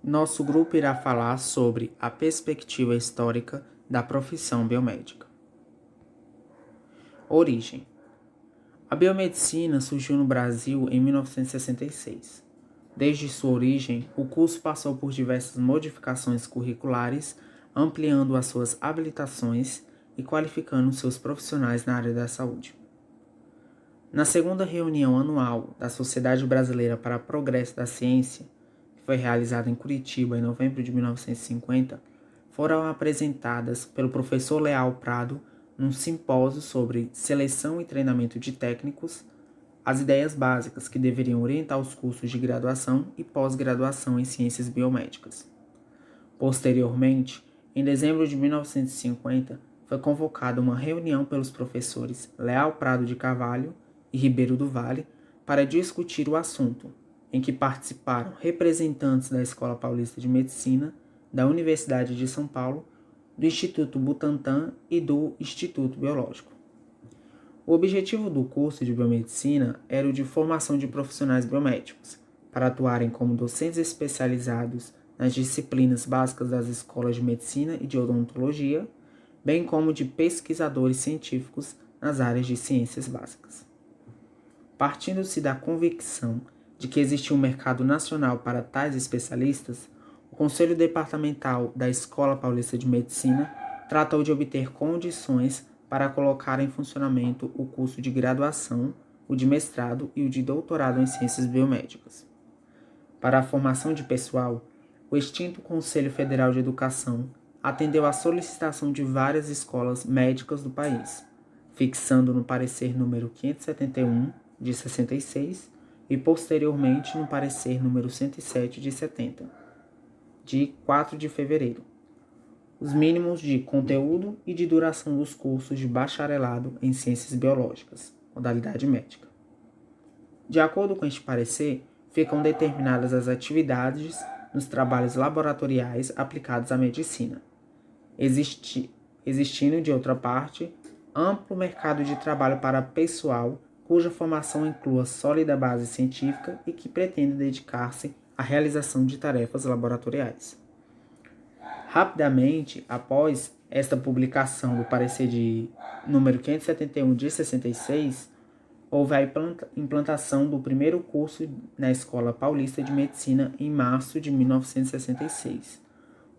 Nosso grupo irá falar sobre a perspectiva histórica da profissão biomédica. Origem. A biomedicina surgiu no Brasil em 1966. Desde sua origem, o curso passou por diversas modificações curriculares, ampliando as suas habilitações e qualificando seus profissionais na área da saúde. Na segunda reunião anual da Sociedade Brasileira para o Progresso da Ciência, que foi realizada em Curitiba em novembro de 1950, foram apresentadas pelo professor Leal Prado num simpósio sobre seleção e treinamento de técnicos, as ideias básicas que deveriam orientar os cursos de graduação e pós-graduação em ciências biomédicas. Posteriormente, em dezembro de 1950, foi convocada uma reunião pelos professores Leal Prado de Carvalho e Ribeiro do Vale para discutir o assunto, em que participaram representantes da Escola Paulista de Medicina, da Universidade de São Paulo, do Instituto Butantan e do Instituto Biológico. O objetivo do curso de biomedicina era o de formação de profissionais biomédicos, para atuarem como docentes especializados nas disciplinas básicas das escolas de medicina e de odontologia, bem como de pesquisadores científicos nas áreas de ciências básicas. Partindo-se da convicção de que existia um mercado nacional para tais especialistas, o Conselho Departamental da Escola Paulista de Medicina tratou de obter condições para colocar em funcionamento o curso de graduação, o de mestrado e o de doutorado em ciências biomédicas. Para a formação de pessoal, o extinto Conselho Federal de Educação atendeu à solicitação de várias escolas médicas do país, fixando no parecer número 571, de 66, e posteriormente no parecer número 107, de 70, de 4 de fevereiro, os mínimos de conteúdo e de duração dos cursos de bacharelado em ciências biológicas, modalidade médica. De acordo com este parecer, ficam determinadas as atividades nos trabalhos laboratoriais aplicados à medicina, existindo, de outra parte, amplo mercado de trabalho para pessoal cuja formação inclua sólida base científica e que pretende dedicar-se à realização de tarefas laboratoriais. Rapidamente, após esta publicação do parecer de número 571 de 66, houve a implantação do primeiro curso na Escola Paulista de Medicina em março de 1966,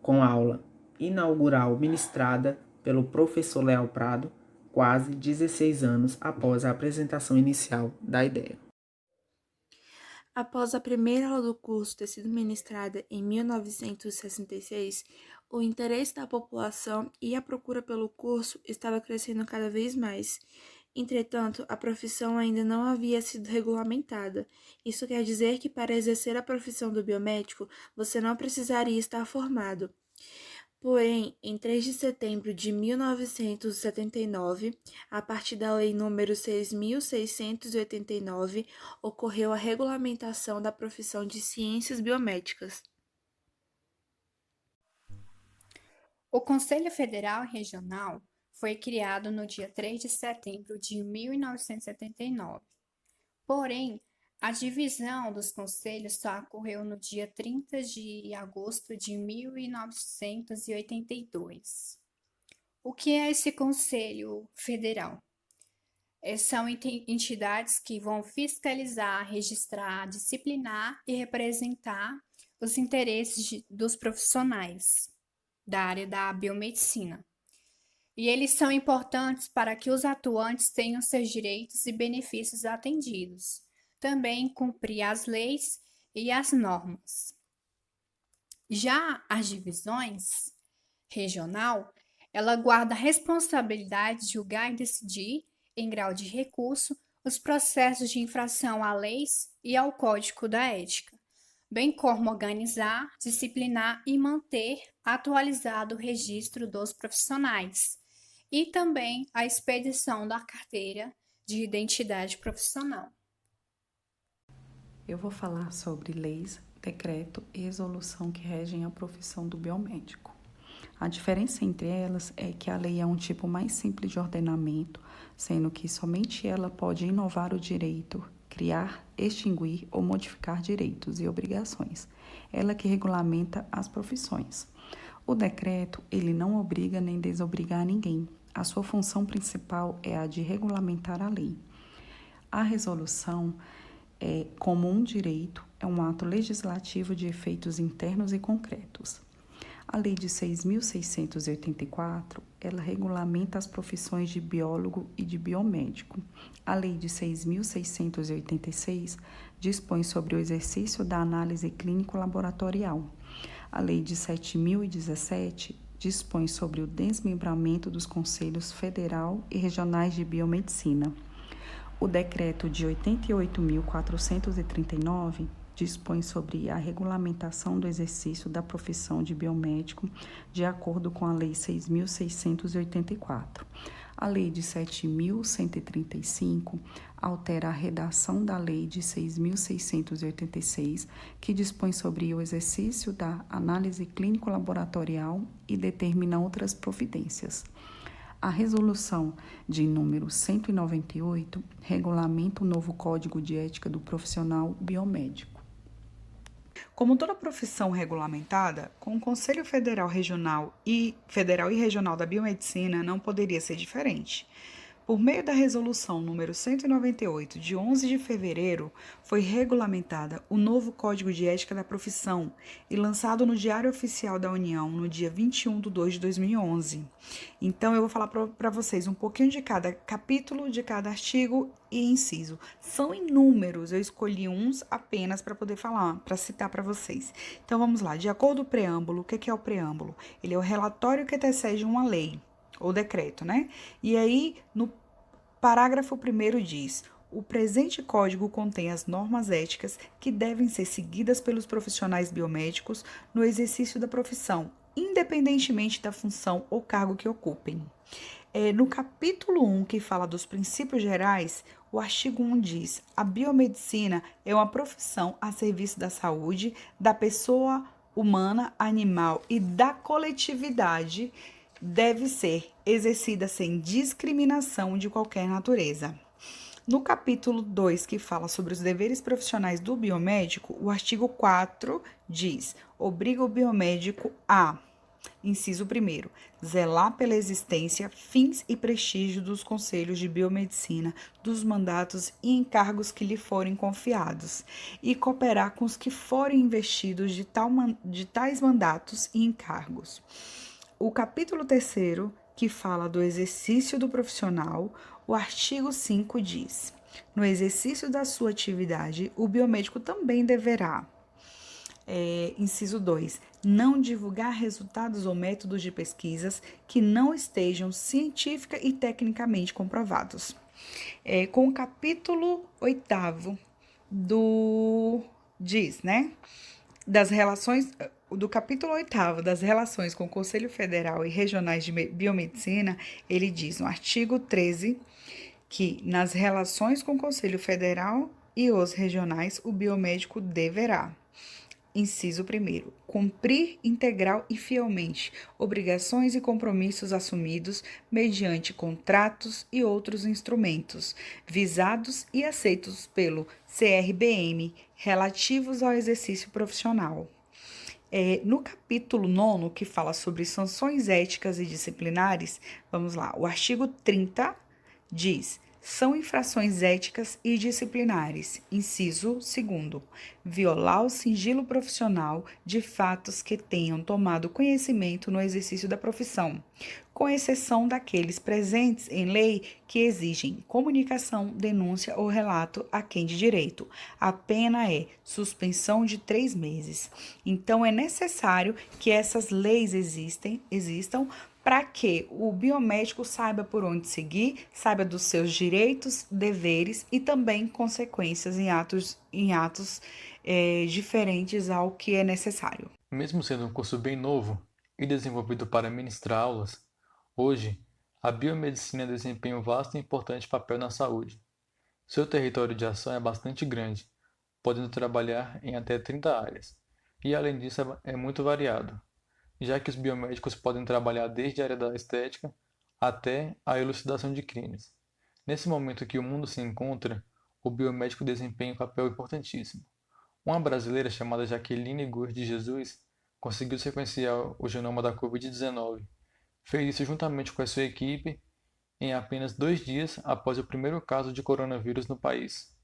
com a aula inaugural ministrada pelo professor Leal Prado, quase 16 anos após a apresentação inicial da ideia. Após a primeira aula do curso ter sido ministrada em 1966, o interesse da população e a procura pelo curso estava crescendo cada vez mais. Entretanto, a profissão ainda não havia sido regulamentada. Isso quer dizer que para exercer a profissão do biomédico, você não precisaria estar formado. Porém, em 3 de setembro de 1979, a partir da Lei nº 6.689, ocorreu a regulamentação da profissão de ciências biomédicas. O Conselho Federal e Regional foi criado no dia 3 de setembro de 1979. Porém, a divisão dos conselhos só ocorreu no dia 30 de agosto de 1982. O que é esse Conselho Federal? São entidades que vão fiscalizar, registrar, disciplinar e representar os interesses dos profissionais da área da biomedicina. E eles são importantes para que os atuantes tenham seus direitos e benefícios atendidos. Também cumprir as leis e as normas. Já as divisões regional, ela guarda a responsabilidade de julgar e decidir, em grau de recurso, os processos de infração a leis e ao Código da Ética, bem como organizar, disciplinar e manter atualizado o registro dos profissionais e também a expedição da carteira de identidade profissional. Eu vou falar sobre leis, decreto e resolução que regem a profissão do biomédico. A diferença entre elas é que a lei é um tipo mais simples de ordenamento, sendo que somente ela pode inovar o direito, criar, extinguir ou modificar direitos e obrigações. Ela que regulamenta as profissões. O decreto, ele não obriga nem desobrigar ninguém. A sua função principal é a de regulamentar a lei. A resolução, como um direito, é um ato legislativo de efeitos internos e concretos. A Lei de 6.684, ela regulamenta as profissões de biólogo e de biomédico. A Lei de 6.686 dispõe sobre o exercício da análise clínico-laboratorial. A Lei de 7.017 dispõe sobre o desmembramento dos Conselhos Federal e Regionais de Biomedicina. O Decreto de 88.439 dispõe sobre a regulamentação do exercício da profissão de biomédico de acordo com a Lei 6.684. A Lei de 7.135 altera a redação da Lei de 6.686, que dispõe sobre o exercício da análise clínico-laboratorial e determina outras providências. A resolução de número 198 regulamenta o novo Código de Ética do Profissional Biomédico. Como toda profissão regulamentada, com o Conselho Federal e Regional da Biomedicina não poderia ser diferente. Por meio da Resolução número 198, de 11 de fevereiro, foi regulamentada o novo Código de Ética da Profissão e lançado no Diário Oficial da União no dia 21/2/2011. Então, eu vou falar para vocês um pouquinho de cada capítulo, de cada artigo e inciso. São inúmeros, eu escolhi uns apenas para poder falar, para citar para vocês. Então, vamos lá. De acordo com o preâmbulo, o que é o preâmbulo? Ele é o relatório que antecede uma lei, ou decreto, né? E aí, no parágrafo 1º diz: o presente código contém as normas éticas que devem ser seguidas pelos profissionais biomédicos no exercício da profissão, independentemente da função ou cargo que ocupem. No capítulo 1, que fala dos princípios gerais, o artigo 1 diz: a biomedicina é uma profissão a serviço da saúde, da pessoa humana, animal e da coletividade, deve ser exercida sem discriminação de qualquer natureza. No capítulo 2, que fala sobre os deveres profissionais do biomédico, o artigo 4 diz: obriga o biomédico a, inciso 1º, zelar pela existência, fins e prestígio dos conselhos de biomedicina, dos mandatos e encargos que lhe forem confiados, e cooperar com os que forem investidos de tais mandatos e encargos. O capítulo 3º, que fala do exercício do profissional, o artigo 5 diz: no exercício da sua atividade, o biomédico também deverá, inciso 2, não divulgar resultados ou métodos de pesquisas que não estejam científica e tecnicamente comprovados. Com o capítulo 8º das relações, do capítulo 8º das relações com o Conselho Federal e Regionais de Biomedicina, ele diz no artigo 13 que nas relações com o Conselho Federal e os regionais, o biomédico deverá, inciso 1º, cumprir integral e fielmente obrigações e compromissos assumidos mediante contratos e outros instrumentos, visados e aceitos pelo CRBM, relativos ao exercício profissional. No capítulo 9, que fala sobre sanções éticas e disciplinares, vamos lá, o artigo 30 diz: são infrações éticas e disciplinares, inciso 2º, violar o sigilo profissional de fatos que tenham tomado conhecimento no exercício da profissão, com exceção daqueles presentes em lei que exigem comunicação, denúncia ou relato a quem de direito. A pena é suspensão de 3 meses. Então, é necessário que essas leis existam para que o biomédico saiba por onde seguir, saiba dos seus direitos, deveres e também consequências em atos diferentes ao que é necessário. Mesmo sendo um curso bem novo e desenvolvido para ministrar aulas, hoje a biomedicina desempenha um vasto e importante papel na saúde. Seu território de ação é bastante grande, podendo trabalhar em até 30 áreas, e além disso é muito variado, já que os biomédicos podem trabalhar desde a área da estética até a elucidação de crimes. Nesse momento que o mundo se encontra, o biomédico desempenha um papel importantíssimo. Uma brasileira chamada Jaqueline Goes de Jesus conseguiu sequenciar o genoma da Covid-19. Fez isso juntamente com a sua equipe em apenas 2 dias após o primeiro caso de coronavírus no país.